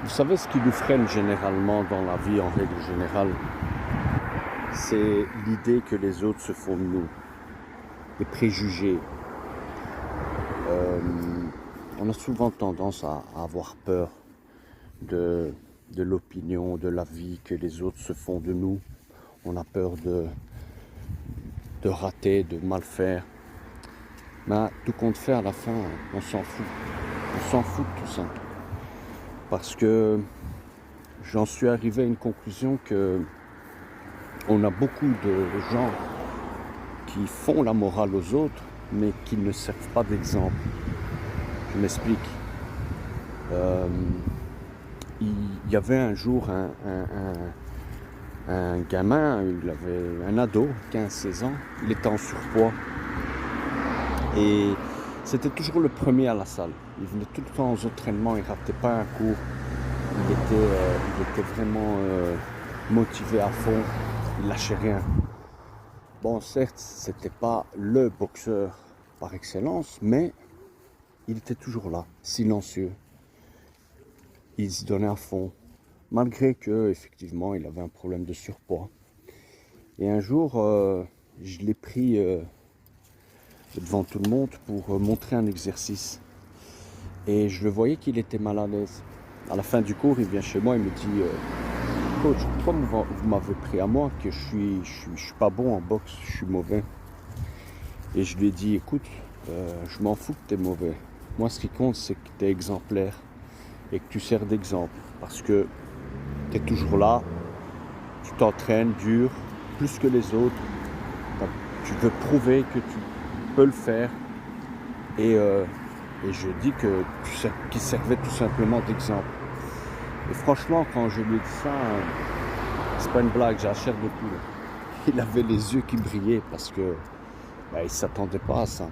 Vous savez ce qui nous freine généralement dans la vie en règle générale, c'est l'idée que les autres se font de nous, des préjugés. Euh, on a souvent tendance à avoir peur de, de l'opinion, de l'avis que les autres se font de nous. On a peur de rater, de mal faire. Mais tout compte fait, à la fin, on s'en fout. On s'en fout de tout ça. Parce que j'en suis arrivé à une conclusion que on a beaucoup de gens qui font la morale aux autres, mais qui ne servent pas d'exemple. Je m'explique. Il y avait un jour un gamin, il avait un ado, 15-16 ans, il était en surpoids. Et c'était toujours le premier à la salle. Il venait tout le temps aux entraînements, il ne ratait pas un cours. Il était vraiment motivé à fond, il lâchait rien. Bon, certes, c'était pas le boxeur par excellence, mais il était toujours là, silencieux. Il se donnait à fond, malgré que effectivement il avait un problème de surpoids. Et un jour, je l'ai pris devant tout le monde pour montrer un exercice. Et je le voyais qu'il était mal à l'aise. À la fin du cours, il vient chez moi et me dit Coach, pourquoi vous m'avez pris à moi que je suis pas bon en boxe, je suis mauvais. Et je lui ai dit écoute, je m'en fous que tu es mauvais. Moi, ce qui compte, c'est que tu es exemplaire et que tu sers d'exemple. Parce que tu es toujours là, tu t'entraînes dur, plus que les autres. Tu veux prouver que tu peux le faire. Et je dis qu'il servait tout simplement d'exemple. Et franchement, quand je lui ai dit ça, c'est pas une blague, j'ai la chair de poule. Il avait les yeux qui brillaient parce que il ne s'attendait pas à ça.